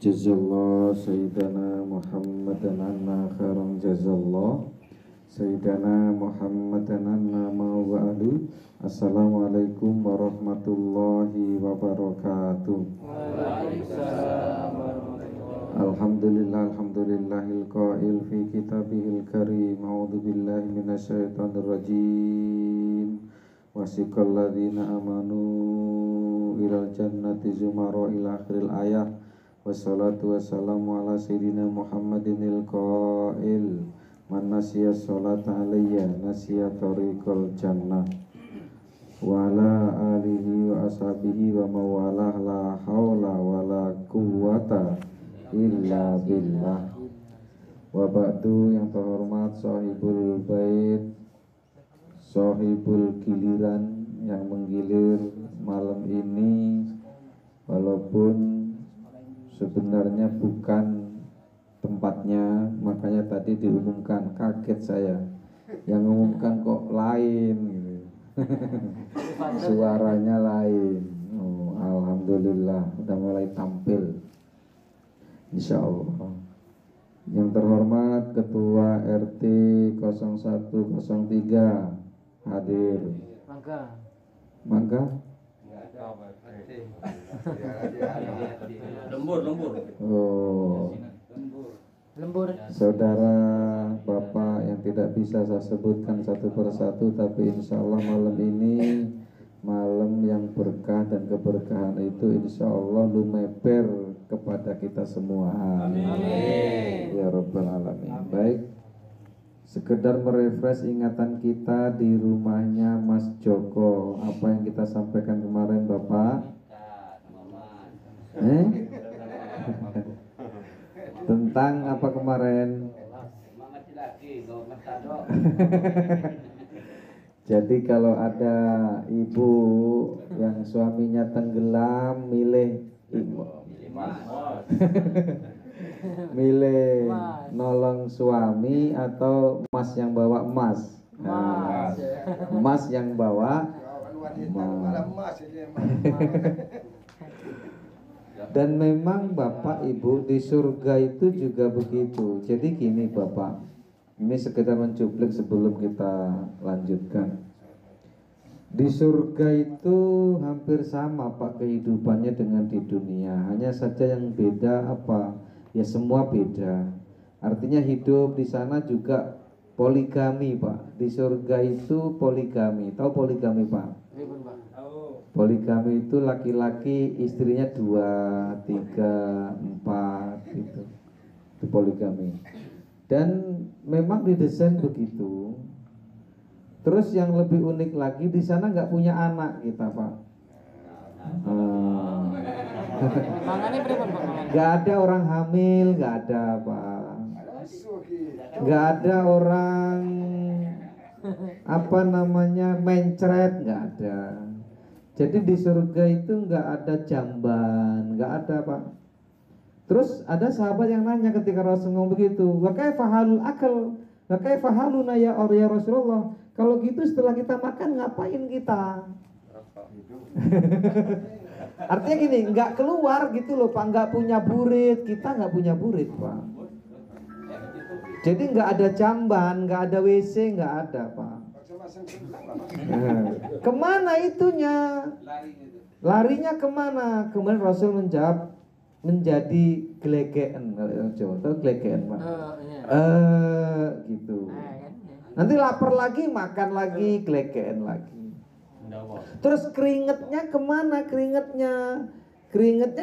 Jazallah Sayyidana Muhammadan anna khairan jazallah Sayyidana Muhammadan anna ma'wa'adu. Assalamualaikum warahmatullahi wabarakatuh. Alhamdulillahil qail fi kitabihil karim. A'udzu billahi minasyaitonir rajim. Wasiqal ladzina amanu ilal jannati zumara ila akhiril ayat. Wassalatu wassalamu ala sayyidina Muhammadinil qail man nasiya sholata alayya nasiya tariqal jannah wa ala alihi wa ashabihi wa mawalah la hawla wa la quwwata illa billah. Wa ba'du, yang terhormat sahibul bait, sahibul giliran yang menggilir malam ini, walaupun sebenarnya bukan tempatnya, makanya tadi diumumkan, kaget saya. Yang umumkan kok lain gitu. Suaranya lain. Oh, alhamdulillah udah mulai tampil, insyaallah. Yang terhormat Ketua RT 0103 hadir. Mangga lembur. Saudara Bapak yang tidak bisa saya sebutkan satu persatu, tapi insya Allah malam ini malam yang berkah, dan keberkahan itu insya Allah lumeper kepada kita semua. Amin. Ya Rabbal Alamin. Baik, sekedar merefresh ingatan kita di rumahnya Mas Joko. Apa yang kita sampaikan kemarin Bapak? Tentang apa kemarin? Jadi kalau ada ibu yang suaminya tenggelam, milih nolong suami atau mas yang bawa emas? Mas yang bawa emas. Dan memang Bapak Ibu di surga itu juga begitu. Jadi gini Bapak, ini sekedar mencuplik sebelum kita lanjutkan. Di surga itu hampir sama Pak kehidupannya dengan di dunia. Hanya saja yang beda apa? Ya semua beda. Artinya hidup di sana juga poligami Pak. Di surga itu poligami. Tahu poligami Pak? Poligami itu laki-laki istrinya 2, 3, 4 gitu. Itu poligami. Dan memang didesain begitu. Terus yang lebih unik lagi, di sana nggak punya anak kita Pak. Nggak ada orang hamil, nggak ada Pak. Nggak ada orang mencret, nggak ada. Jadi di surga itu nggak ada jamban, nggak ada Pak. Terus ada sahabat yang nanya ketika Rasul ngomong begitu, wa kaifa halul akal, wa kaifa haluna ya Rasulullah. Kalau gitu setelah kita makan ngapain kita? Artinya gini, nggak keluar gitu loh Pak, nggak punya burit, kita nggak punya burit Pak. Jadi nggak ada jamban, nggak ada WC, nggak ada Pak. Kemana itunya? Larinya kemana? Kemudian Rasul menjawab, menjadi glegeen. Kalau Jawa tahu glegeen Pak. Gitu. Nanti lapar lagi, makan lagi, glegeen lagi. Terus keringetnya kemana? Keringetnya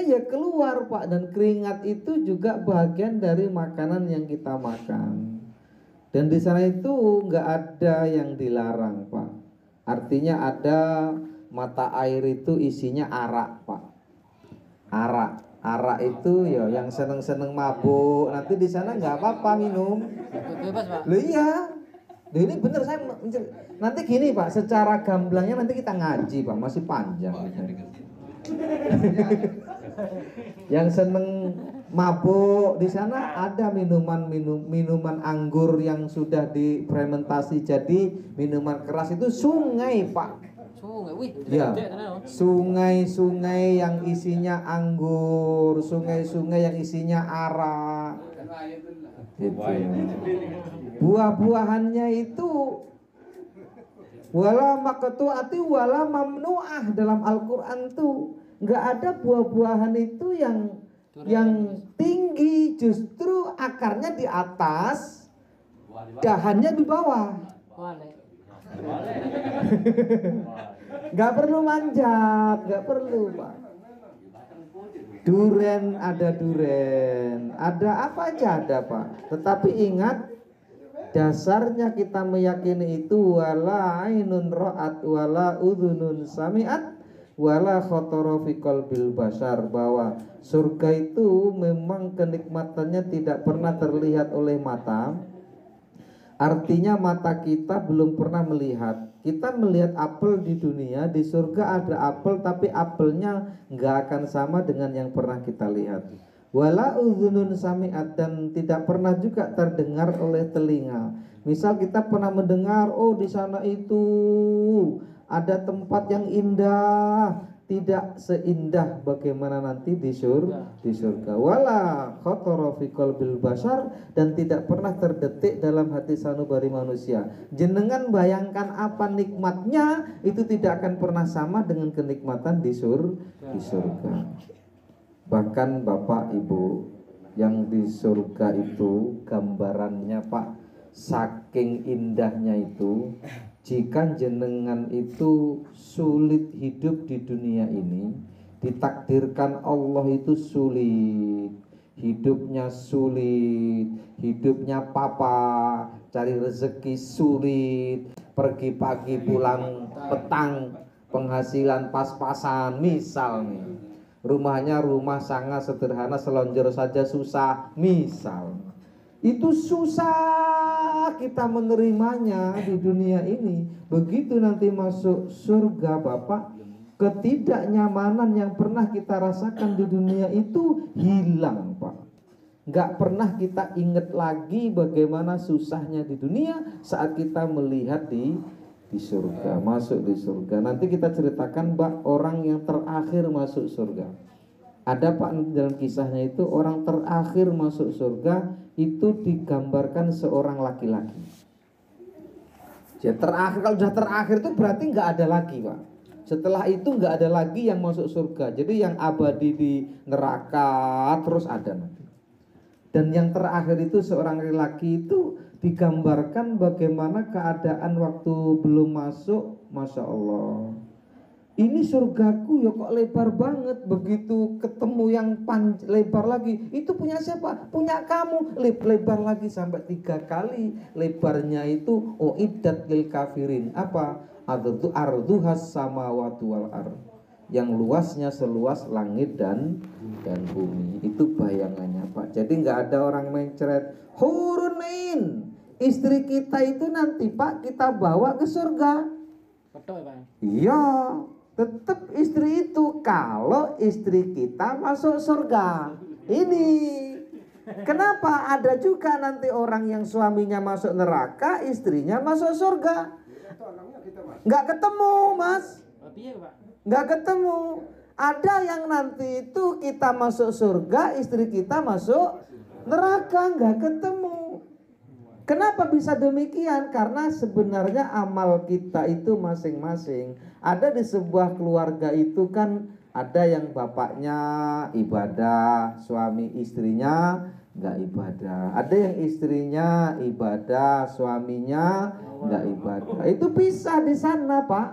ya keluar Pak. Dan keringat itu juga bagian dari makanan yang kita makan. Dan di sana itu nggak ada yang dilarang Pak. Artinya ada mata air itu isinya arak Pak. Arak itu ya yang seneng-seneng mabuk. Nanti di sana nggak apa-apa minum. Bebas Pak. Loh iya. Loh, ini bener saya. Nanti gini Pak, secara gamblangnya nanti kita ngaji Pak, masih panjang. Yang seneng mabuk di sana ada minuman anggur yang sudah difermentasi jadi minuman keras, itu sungai Pak. Sungai, wih. Ya, sungai-sungai yang isinya anggur, sungai-sungai yang isinya arak. Gitu. Buah-buahannya itu wala maqtu'ati wala mamnu'ah dalam Al-Qur'an tuh. Enggak ada buah-buahan itu yang tinggi, justru akarnya di atas, dahannya di bawah. Nggak perlu manjat, nggak perlu Pak. Duren, ada apa aja ada Pak. Tetapi ingat, dasarnya kita meyakini itu wala ainun ra'at wala udhunun sami'at wala khotara fi qalbil bashar, bahwa surga itu memang kenikmatannya tidak pernah terlihat oleh mata. Artinya mata kita belum pernah melihat. Kita melihat apel di dunia, di surga ada apel, tapi apelnya nggak akan sama dengan yang pernah kita lihat. Wala udhunun sami'at, dan tidak pernah juga terdengar oleh telinga. Misal kita pernah mendengar, oh di sana itu ada tempat yang indah, tidak seindah bagaimana nanti di surga. Wala khatara fi qalbil bashar, dan tidak pernah terdetik dalam hati sanubari manusia. Jenengan bayangkan apa nikmatnya, itu tidak akan pernah sama dengan kenikmatan di surga. Bahkan Bapak Ibu, yang di surga itu gambarannya Pak, saking indahnya itu, jika jenengan itu sulit hidup di dunia ini, ditakdirkan Allah itu sulit, hidupnya sulit, hidupnya papa, cari rezeki sulit, pergi pagi pulang petang, penghasilan pas-pasan, misal nih, rumahnya rumah sangat sederhana, selonjor saja susah, misal. Itu susah kita menerimanya di dunia ini. Begitu nanti masuk surga Bapak, ketidaknyamanan yang pernah kita rasakan di dunia itu hilang Pak. Nggak pernah kita ingat lagi bagaimana susahnya di dunia saat kita melihat di surga, masuk di surga. Nanti kita ceritakan Pak, orang yang terakhir masuk surga. Ada Pak dalam kisahnya itu, orang terakhir masuk surga itu digambarkan seorang laki-laki. Jadi terakhir, kalau sudah terakhir itu berarti nggak ada lagi Pak. Setelah itu nggak ada lagi yang masuk surga. Jadi yang abadi di neraka terus ada nanti. Dan yang terakhir itu seorang laki-laki itu digambarkan bagaimana keadaan waktu belum masuk. Masya Allah, ini surgaku ya kok lebar banget. Begitu ketemu yang lebar lagi, itu punya siapa? Punya kamu. Lebar lagi sampai 3 kali lebarnya itu. Uiddat lil kafirin. Apa? Arduhas samawati wal ard, yang luasnya seluas langit dan bumi. Itu bayangannya Pak. Jadi nggak ada orang mencret hurunin. Istri kita itu nanti Pak kita bawa ke surga. Betul Pak. Iya, tetap istri itu kalau istri kita masuk surga. Ini kenapa ada juga nanti orang yang suaminya masuk neraka, istrinya masuk surga. Nggak ketemu Mas. Nggak ketemu. Ada yang nanti itu kita masuk surga, istri kita masuk neraka, nggak ketemu. Kenapa bisa demikian? Karena sebenarnya amal kita itu masing-masing. Ada di sebuah keluarga itu kan ada yang bapaknya ibadah, suami istrinya nggak ibadah. Ada yang istrinya ibadah, suaminya nggak ibadah. Itu bisa di sana Pak.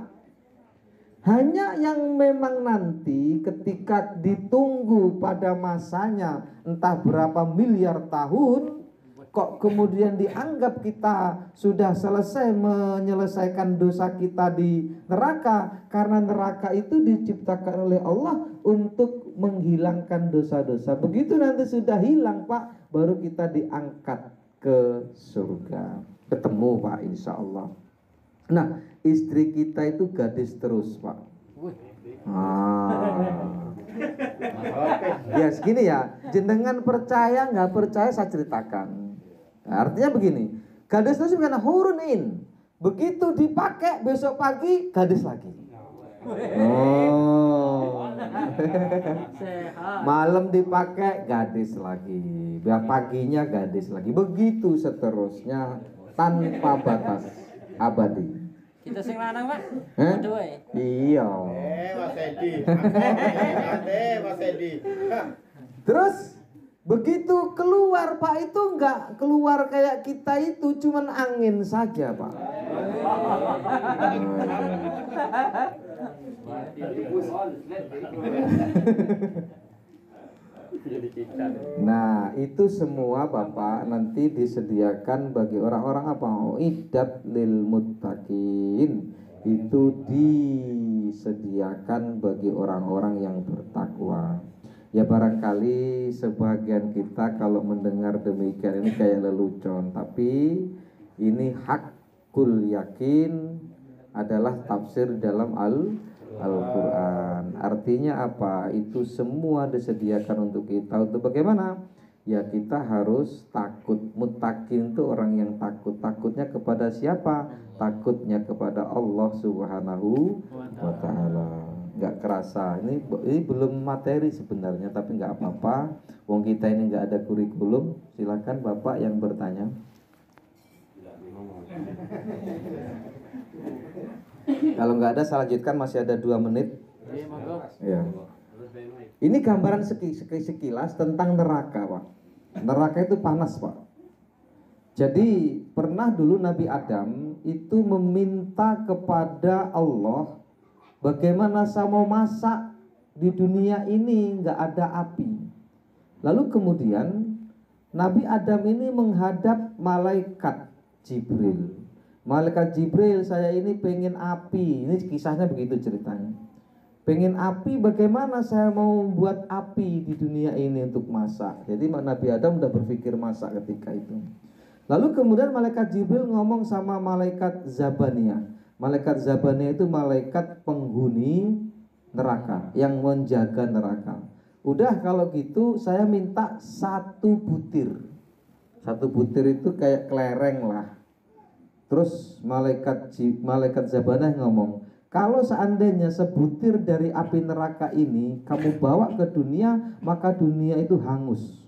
Hanya yang memang nanti ketika ditunggu pada masanya entah berapa miliar tahun, kok kemudian dianggap kita sudah selesai menyelesaikan dosa kita di neraka. Karena neraka itu diciptakan oleh Allah untuk menghilangkan dosa-dosa. Begitu nanti sudah hilang Pak, baru kita diangkat ke surga. Ketemu Pak insya Allah. Nah, istri kita itu gadis terus Pak. Ya segini ya, jenengan percaya nggak percaya saya ceritakan. Nah, artinya begini, gadis terus bukan hurun in. Begitu dipakai besok pagi gadis lagi. Oh. Sehat. Malam dipakai gadis lagi, paginya gadis lagi, begitu seterusnya tanpa batas, abadi. Kita sing lanang, Pak. Hah? Aduh, eh. Iya. Mas Edi. Mas Edi. Terus begitu keluar Pak itu nggak keluar kayak kita itu, cuman angin saja Pak. Nah itu semua Bapak nanti disediakan bagi orang-orang apa? Iddat lil muttaqin. Itu disediakan bagi orang-orang yang bertakwa. Ya barangkali sebagian kita kalau mendengar demikian ini kayak lelucon, tapi ini hakul yakin adalah tafsir dalam Al-Quran. Artinya apa? Itu semua disediakan untuk kita. Untuk bagaimana? Ya kita harus takut. Muttaqin itu orang yang takut. Takutnya kepada siapa? Takutnya kepada Allah Subhanahu wa ta'ala. Nggak kerasa. Ini belum materi sebenarnya, tapi nggak apa-apa. Wong kita ini nggak ada kurikulum. Silakan Bapak yang bertanya. Kalau nggak ada saya lanjutkan, masih ada 2 menit. Ya. Ini gambaran sekilas tentang neraka, Pak. Neraka itu panas, Pak. Jadi pernah dulu Nabi Adam itu meminta kepada Allah, bagaimana saya mau masak di dunia ini nggak ada api. Lalu kemudian Nabi Adam ini menghadap malaikat Jibril. Malaikat Jibril, saya ini pengen api. Ini kisahnya begitu ceritanya. Pengen api, bagaimana saya mau buat api di dunia ini untuk masak. Jadi Nabi Adam udah berpikir masak ketika itu. Lalu kemudian malaikat Jibril ngomong sama malaikat Zabaniyah. Malaikat Zabaniyah itu malaikat penghuni neraka, yang menjaga neraka. Udah kalau gitu saya minta 1 butir. 1 butir itu kayak kelereng lah. Terus malaikat Zabaniyah ngomong, kalau seandainya sebutir dari api neraka ini kamu bawa ke dunia, maka dunia itu hangus.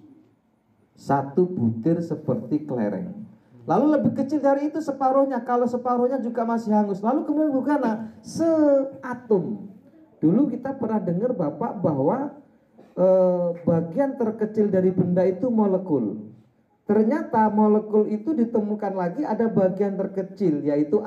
1 butir seperti kelereng. Lalu lebih kecil dari itu separuhnya, kalau separuhnya juga masih hangus. Lalu kemudian bukan seatom. Dulu kita pernah dengar Bapak bahwa bagian terkecil dari benda itu molekul. Ternyata molekul itu ditemukan lagi ada bagian terkecil, yaitu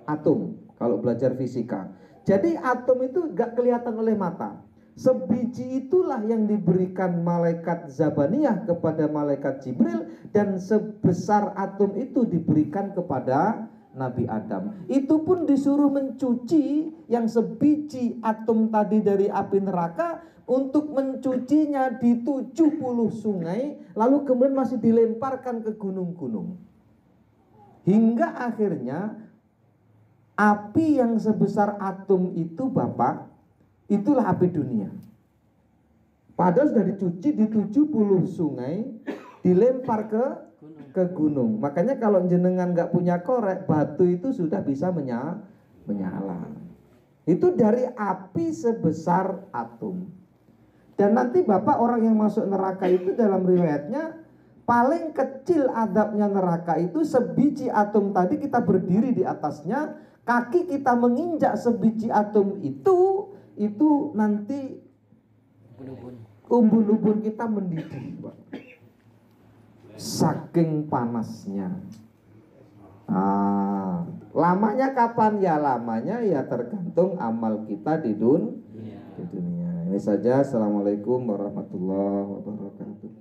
atom. Kalau belajar fisika, jadi atom itu gak kelihatan oleh mata. Sebiji itulah yang diberikan malaikat Zabaniyah kepada malaikat Jibril, dan sebesar atom itu diberikan kepada Nabi Adam. Itu pun disuruh mencuci yang sebiji atom tadi dari api neraka, untuk mencucinya di 70 sungai, lalu kemudian masih dilemparkan ke gunung-gunung. Hingga akhirnya api yang sebesar atom itu Bapak, itulah api dunia. Padahal sudah dicuci di 70 sungai, dilempar ke gunung. Makanya kalau jenengan nggak punya korek, batu itu sudah bisa menyala. Itu dari api sebesar atom. Dan nanti Bapak, orang yang masuk neraka itu dalam riwayatnya paling kecil adabnya neraka itu sebiji atom tadi, kita berdiri di atasnya, kaki kita menginjak sebiji atom itu nanti umbun-umbun kita mendidih, Pak. Saking panasnya. Lamanya kapan? Ya lamanya ya tergantung amal kita di dunia. Ini saja. Assalamualaikum warahmatullahi wabarakatuh.